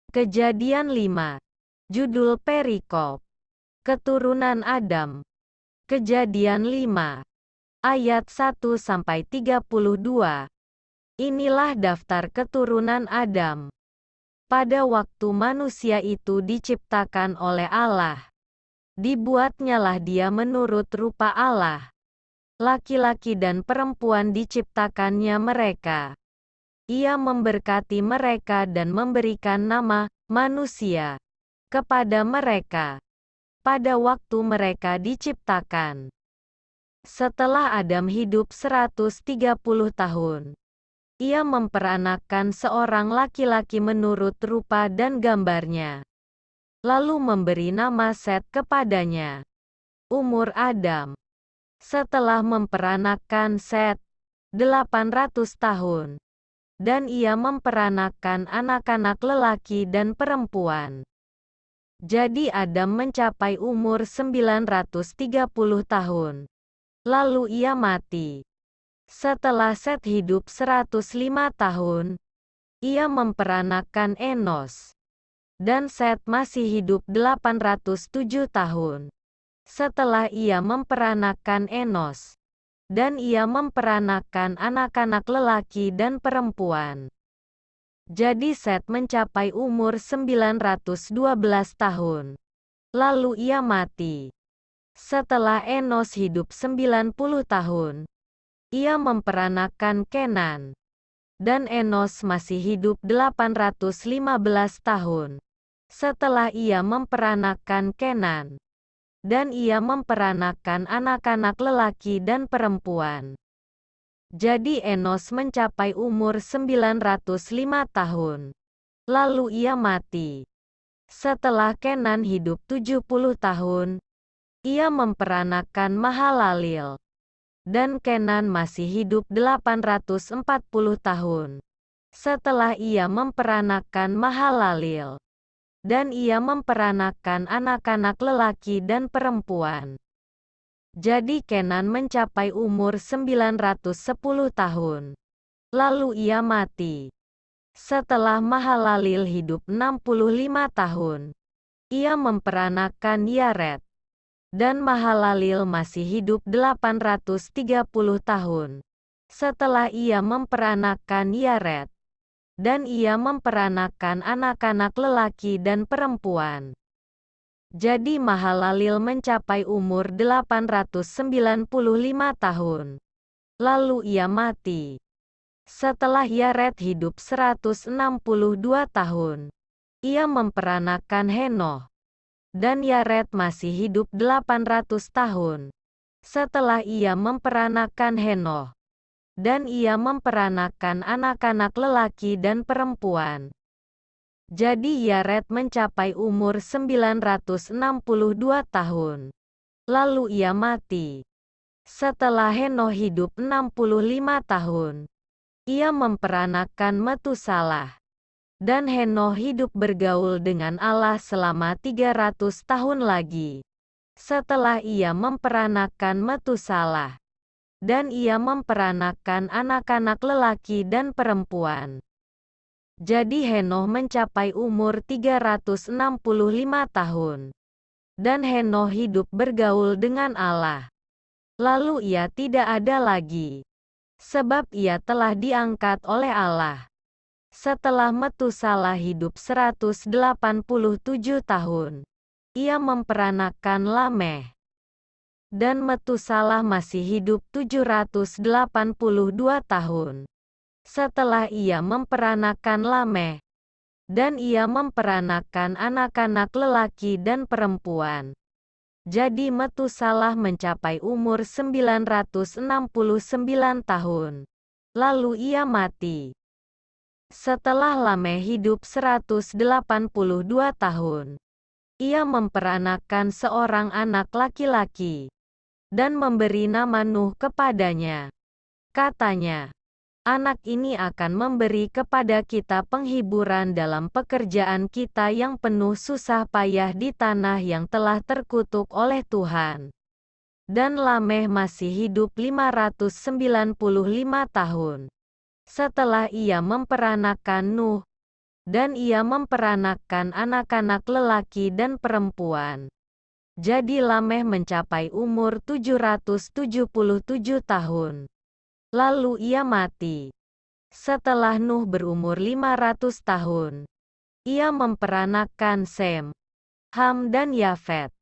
Kejadian 5. Judul perikop. Keturunan Adam. Kejadian 5. Ayat 1-32. Inilah daftar keturunan Adam. Pada waktu manusia itu diciptakan oleh Allah, dibuatnyalah dia menurut rupa Allah. Laki-laki dan perempuan diciptakannya mereka. Ia memberkati mereka dan memberikan nama, manusia, kepada mereka, pada waktu mereka diciptakan. Setelah Adam hidup 130 tahun, ia memperanakkan seorang laki-laki menurut rupa dan gambarnya, lalu memberi nama Set kepadanya. Umur Adam setelah memperanakkan Set, 800 tahun. Dan ia memperanakkan anak-anak lelaki dan perempuan. Jadi Adam mencapai umur 930 tahun. Lalu ia mati. Setelah Set hidup 105 tahun, ia memperanakkan Enos. Dan Set masih hidup 807 tahun. Setelah ia memperanakkan Enos, dan ia memperanakkan anak-anak lelaki dan perempuan. Jadi Set mencapai umur 912 tahun. Lalu ia mati. Setelah Enos hidup 90 tahun, ia memperanakkan Kenan. Dan Enos masih hidup 815 tahun. Setelah ia memperanakkan Kenan, dan ia memperanakkan anak-anak lelaki dan perempuan. Jadi Enos mencapai umur 905 tahun. Lalu ia mati. Setelah Kenan hidup 70 tahun, ia memperanakkan Mahalalil. Dan Kenan masih hidup 840 tahun. Setelah ia memperanakkan Mahalalil, dan ia memperanakkan anak-anak lelaki dan perempuan. Jadi Kenan mencapai umur 910 tahun. Lalu ia mati. Setelah Mahalalil hidup 65 tahun, ia memperanakkan Yared. Dan Mahalalil masih hidup 830 tahun. Setelah ia memperanakkan Yared, dan ia memperanakkan anak-anak lelaki dan perempuan. Jadi Mahalalil mencapai umur 895 tahun. Lalu ia mati. Setelah Yared hidup 162 tahun, ia memperanakkan Henoh. Dan Yared masih hidup 800 tahun. Setelah ia memperanakkan Henoh, dan ia memperanakkan anak-anak lelaki dan perempuan. Jadi Yared mencapai umur 962 tahun. Lalu ia mati. Setelah Henoh hidup 65 tahun, ia memperanakkan Metusalah. Dan Henoh hidup bergaul dengan Allah selama 300 tahun lagi. Setelah ia memperanakkan Metusalah, dan ia memperanakkan anak-anak lelaki dan perempuan. Jadi Henoh mencapai umur 365 tahun. Dan Henoh hidup bergaul dengan Allah. Lalu ia tidak ada lagi, sebab ia telah diangkat oleh Allah. Setelah Metusalah hidup 187 tahun, ia memperanakkan Lameh. Dan Metusalah masih hidup 782 tahun. Setelah ia memperanakkan Lameh, dan ia memperanakkan anak-anak lelaki dan perempuan. Jadi Metusalah mencapai umur 969 tahun. Lalu ia mati. Setelah Lameh hidup 182 tahun, ia memperanakkan seorang anak laki-laki, dan memberi nama Nuh kepadanya. Katanya, anak ini akan memberi kepada kita penghiburan dalam pekerjaan kita yang penuh susah payah di tanah yang telah terkutuk oleh Tuhan. Dan Lameh masih hidup 595 tahun. Setelah ia memperanakkan Nuh, dan ia memperanakkan anak-anak lelaki dan perempuan. Jadi Lameh mencapai umur 777 tahun. Lalu ia mati. Setelah Nuh berumur 500 tahun, ia memperanakkan Sem, Ham dan Yafet.